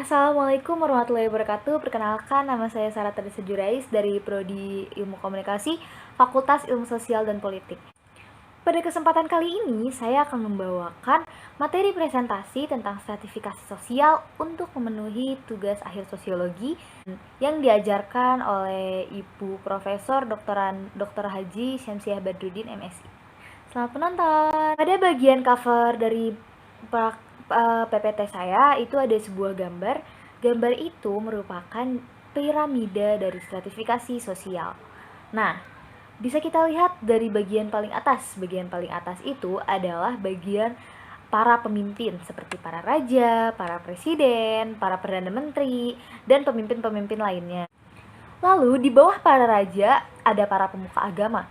Assalamualaikum warahmatullahi wabarakatuh. Perkenalkan, nama saya Sarah Teresa Jurais dari Prodi Ilmu Komunikasi, Fakultas Ilmu Sosial dan Politik. Pada kesempatan kali ini, saya akan membawakan materi presentasi tentang stratifikasi sosial untuk memenuhi tugas akhir sosiologi yang diajarkan oleh Ibu Profesor Dr. Haji Syamsiah Badruddin MSI. Selamat menonton. Pada bagian cover dari PPT saya itu ada sebuah gambar. Gambar itu merupakan piramida dari stratifikasi sosial. Nah, bisa kita lihat dari bagian paling atas. Bagian paling atas itu adalah bagian para pemimpin seperti para raja, para presiden, para perdana menteri, dan pemimpin-pemimpin lainnya. Lalu di bawah para raja ada para pemuka agama.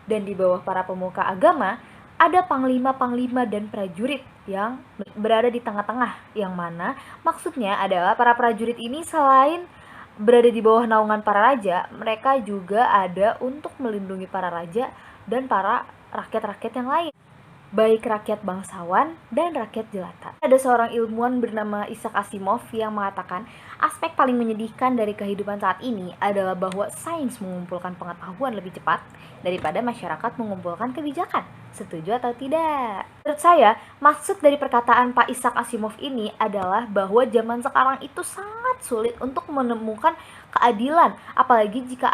Dan di bawah para pemuka agama ada panglima-panglima dan prajurit yang berada di tengah-tengah, yang mana maksudnya adalah para prajurit ini selain berada di bawah naungan para raja, mereka juga ada untuk melindungi para raja dan para rakyat-rakyat yang lain, baik rakyat bangsawan dan rakyat jelata. Ada seorang ilmuwan bernama Isaac Asimov yang mengatakan aspek paling menyedihkan dari kehidupan saat ini adalah bahwa sains mengumpulkan pengetahuan lebih cepat daripada masyarakat mengumpulkan kebijakan. Setuju atau tidak? Menurut saya, maksud dari perkataan Pak Isaac Asimov ini adalah bahwa zaman sekarang itu sangat sulit untuk menemukan keadilan, apalagi jika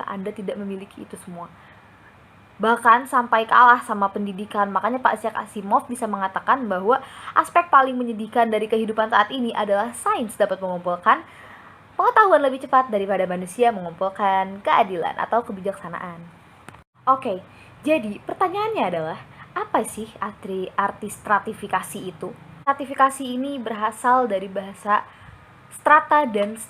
Anda tidak memiliki itu semua. Bahkan sampai kalah sama pendidikan. Makanya Pak Isaac Asimov bisa mengatakan bahwa aspek paling menyedihkan dari kehidupan saat ini adalah sains dapat mengumpulkan pengetahuan lebih cepat daripada manusia mengumpulkan keadilan atau kebijaksanaan. Oke, jadi pertanyaannya adalah, apa sih arti stratifikasi itu? Stratifikasi ini berasal dari bahasa strata dan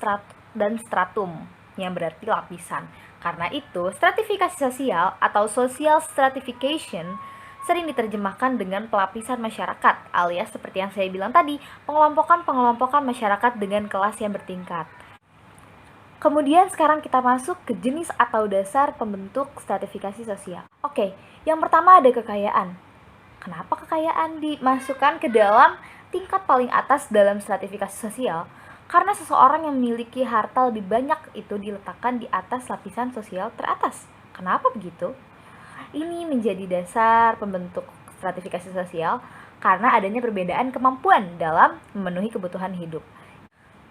stratum, yang berarti lapisan. Karena itu, stratifikasi sosial atau social stratification sering diterjemahkan dengan pelapisan masyarakat, alias seperti yang saya bilang tadi, pengelompokan masyarakat dengan kelas yang bertingkat. Kemudian sekarang kita masuk ke jenis atau dasar pembentuk stratifikasi sosial. Oke, yang pertama ada kekayaan. Kenapa kekayaan dimasukkan ke dalam tingkat paling atas dalam stratifikasi sosial? Karena seseorang yang memiliki harta lebih banyak itu diletakkan di atas lapisan sosial teratas. Kenapa begitu? Ini menjadi dasar pembentuk stratifikasi sosial karena adanya perbedaan kemampuan dalam memenuhi kebutuhan hidup.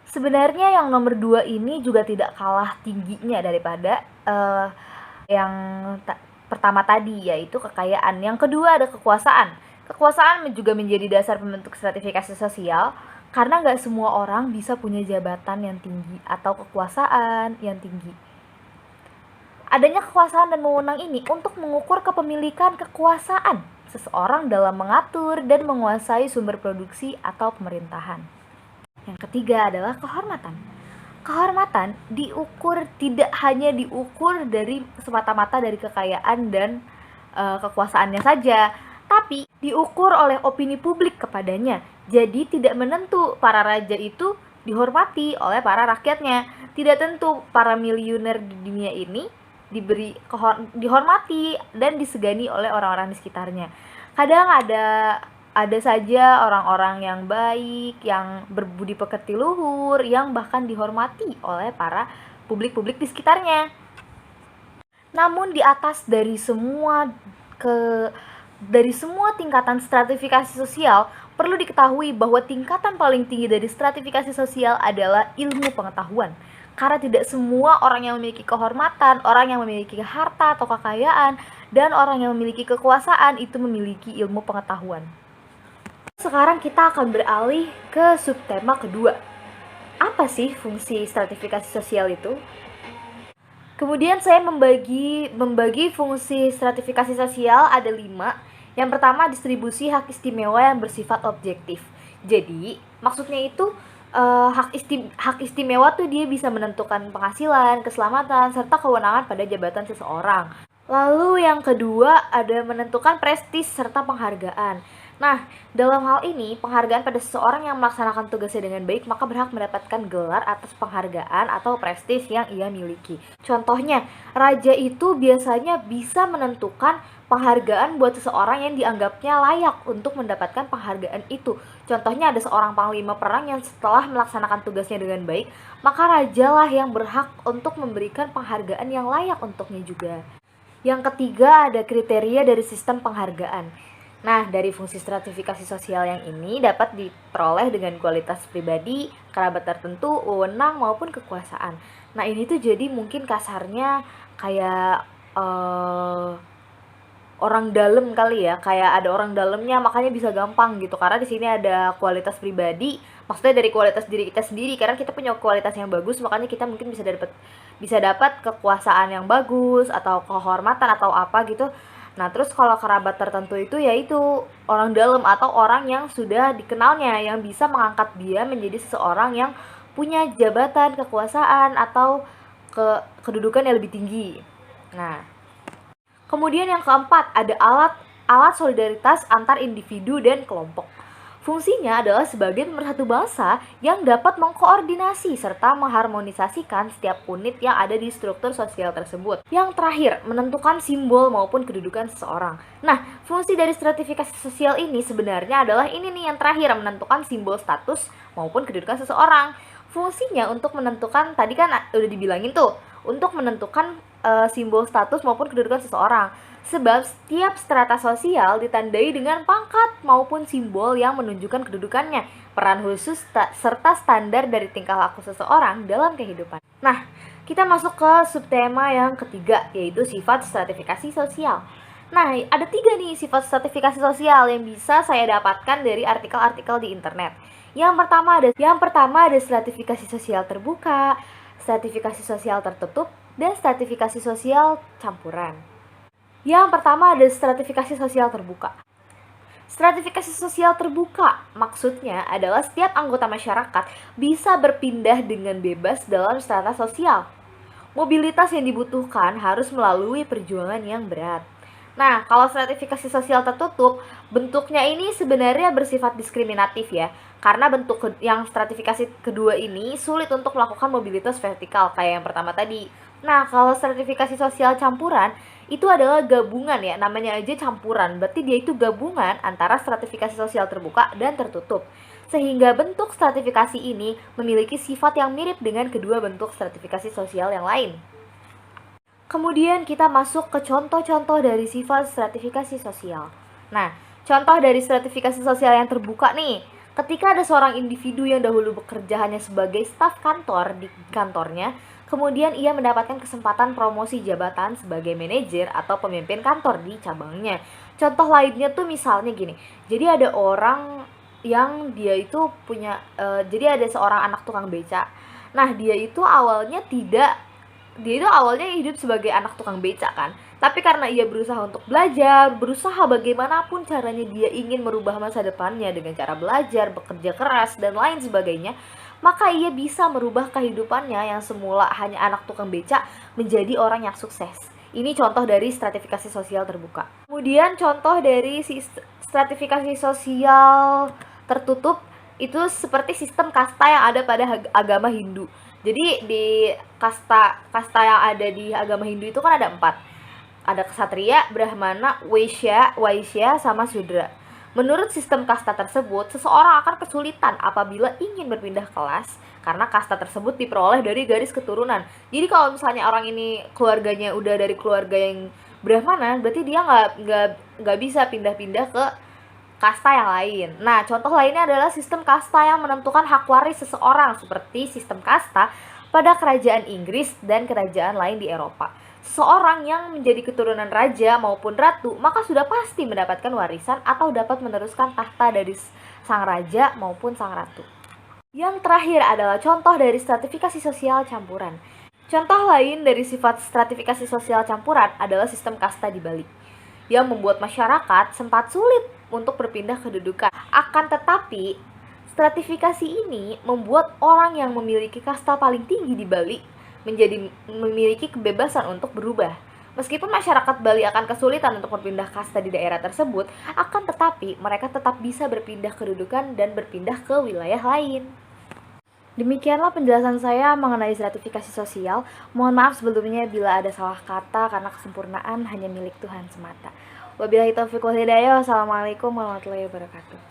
Sebenarnya yang nomor 2 ini juga tidak kalah tingginya daripada yang pertama tadi, yaitu kekayaan. Yang kedua ada kekuasaan. Kekuasaan juga menjadi dasar pembentuk stratifikasi sosial karena nggak semua orang bisa punya jabatan yang tinggi atau kekuasaan yang tinggi. Adanya kekuasaan dan wewenang ini untuk mengukur kepemilikan kekuasaan seseorang dalam mengatur dan menguasai sumber produksi atau pemerintahan. Yang ketiga adalah kehormatan. Kehormatan tidak hanya diukur dari semata-mata dari kekayaan dan kekuasaannya saja, tapi diukur oleh opini publik kepadanya. Jadi tidak menentu para raja itu dihormati oleh para rakyatnya. Tidak tentu para miliuner di dunia ini dihormati dan disegani oleh orang-orang di sekitarnya. Kadang ada saja orang-orang yang baik, yang berbudi pekerti luhur, yang bahkan dihormati oleh para publik-publik di sekitarnya. Namun di atas dari semua tingkatan stratifikasi sosial, perlu diketahui bahwa tingkatan paling tinggi dari stratifikasi sosial adalah ilmu pengetahuan. Karena tidak semua orang yang memiliki kehormatan, orang yang memiliki harta atau kekayaan, dan orang yang memiliki kekuasaan itu memiliki ilmu pengetahuan. Sekarang kita akan beralih ke subtema kedua. Apa sih fungsi stratifikasi sosial itu? Kemudian saya membagi fungsi stratifikasi sosial ada 5. Yang pertama, distribusi hak istimewa yang bersifat objektif. Jadi, maksudnya itu hak istimewa tuh dia bisa menentukan penghasilan, keselamatan, serta kewenangan pada jabatan seseorang. Lalu yang kedua ada menentukan prestis serta penghargaan. Nah, dalam hal ini, penghargaan pada seseorang yang melaksanakan tugasnya dengan baik maka berhak mendapatkan gelar atas penghargaan atau prestis yang ia miliki. Contohnya, raja itu biasanya bisa menentukan penghargaan buat seseorang yang dianggapnya layak untuk mendapatkan penghargaan itu. Contohnya ada seorang panglima perang yang setelah melaksanakan tugasnya dengan baik, maka rajalah yang berhak untuk memberikan penghargaan yang layak untuknya juga. Yang ketiga ada kriteria dari sistem penghargaan. Nah, dari fungsi stratifikasi sosial yang ini dapat diperoleh dengan kualitas pribadi, kerabat tertentu, wewenang, maupun kekuasaan. Nah, ini tuh jadi mungkin kasarnya kayak orang dalam kali ya, kayak ada orang dalamnya makanya bisa gampang gitu. Karena di sini ada kualitas pribadi, maksudnya dari kualitas diri kita sendiri. Karena kita punya kualitas yang bagus, makanya kita mungkin bisa dapat kekuasaan yang bagus atau kehormatan atau apa gitu. Nah, terus kalau kerabat tertentu itu yaitu orang dalam atau orang yang sudah dikenalnya, yang bisa mengangkat dia menjadi seseorang yang punya jabatan, kekuasaan, atau kedudukan yang lebih tinggi. Nah, kemudian yang keempat, ada alat solidaritas antar individu dan kelompok. Fungsinya adalah sebagai pemersatu bangsa yang dapat mengkoordinasi serta mengharmonisasikan setiap unit yang ada di struktur sosial tersebut. Yang terakhir, menentukan simbol maupun kedudukan seseorang. Nah, fungsi dari stratifikasi sosial ini sebenarnya adalah ini nih yang terakhir, menentukan simbol status maupun kedudukan seseorang. Fungsinya untuk menentukan, tadi kan udah dibilangin tuh, untuk menentukan simbol status maupun kedudukan seseorang. Sebab setiap strata sosial ditandai dengan pangkat maupun simbol yang menunjukkan kedudukannya, peran khusus serta standar dari tingkah laku seseorang dalam kehidupan. Nah, kita masuk ke subtema yang ketiga, yaitu sifat stratifikasi sosial. Nah, ada 3 nih sifat stratifikasi sosial yang bisa saya dapatkan dari artikel-artikel di internet. Yang pertama ada stratifikasi sosial terbuka, stratifikasi sosial tertutup, dan stratifikasi sosial campuran. Yang pertama ada stratifikasi sosial terbuka. Stratifikasi sosial terbuka maksudnya adalah setiap anggota masyarakat bisa berpindah dengan bebas dalam strata sosial. Mobilitas yang dibutuhkan harus melalui perjuangan yang berat. Nah, kalau stratifikasi sosial tertutup, bentuknya ini sebenarnya bersifat diskriminatif ya. Karena bentuk yang stratifikasi kedua ini sulit untuk melakukan mobilitas vertikal kayak yang pertama tadi. Nah, kalau stratifikasi sosial campuran, itu adalah gabungan ya, namanya aja campuran. Berarti dia itu gabungan antara stratifikasi sosial terbuka dan tertutup. Sehingga bentuk stratifikasi ini memiliki sifat yang mirip dengan kedua bentuk stratifikasi sosial yang lain. Kemudian kita masuk ke contoh-contoh dari sifat stratifikasi sosial. Nah, contoh dari stratifikasi sosial yang terbuka nih, ketika ada seorang individu yang dahulu bekerja hanya sebagai staf kantor di kantornya, kemudian ia mendapatkan kesempatan promosi jabatan sebagai manajer atau pemimpin kantor di cabangnya. Contoh lainnya tuh misalnya gini, jadi ada orang yang dia itu punya, jadi ada seorang anak tukang beca. Nah, dia itu awalnya hidup sebagai anak tukang beca kan. Tapi karena ia berusaha untuk belajar, berusaha bagaimanapun caranya dia ingin merubah masa depannya dengan cara belajar, bekerja keras, dan lain sebagainya, maka ia bisa merubah kehidupannya yang semula hanya anak tukang beca menjadi orang yang sukses. Ini contoh dari stratifikasi sosial terbuka. Kemudian contoh dari stratifikasi sosial tertutup itu seperti sistem kasta yang ada pada agama Hindu. Jadi di kasta yang ada di agama Hindu itu kan ada 4. Ada ksatria, brahmana, waisya, sama sudra. Menurut sistem kasta tersebut, seseorang akan kesulitan apabila ingin berpindah kelas karena kasta tersebut diperoleh dari garis keturunan. Jadi kalau misalnya orang ini keluarganya udah dari keluarga yang brahmana, berarti dia nggak bisa pindah-pindah ke kasta yang lain. Nah, contoh lainnya adalah sistem kasta yang menentukan hak waris seseorang seperti sistem kasta pada kerajaan Inggris dan kerajaan lain di Eropa. Seseorang yang menjadi keturunan raja maupun ratu maka sudah pasti mendapatkan warisan atau dapat meneruskan tahta dari sang raja maupun sang ratu. Yang terakhir adalah contoh dari stratifikasi sosial campuran. Contoh lain dari sifat stratifikasi sosial campuran adalah sistem kasta di Bali, yang membuat masyarakat sempat sulit untuk berpindah kedudukan. Akan tetapi, stratifikasi ini membuat orang yang memiliki kasta paling tinggi di Bali memiliki kebebasan untuk berubah. Meskipun masyarakat Bali akan kesulitan untuk berpindah kasta di daerah tersebut, akan tetapi mereka tetap bisa berpindah kedudukan dan berpindah ke wilayah lain. Demikianlah penjelasan saya mengenai stratifikasi sosial. Mohon maaf sebelumnya bila ada salah kata karena kesempurnaan hanya milik Tuhan semata. Wabillahi taufiq wal hidayah. Wassalamualaikum warahmatullahi wabarakatuh.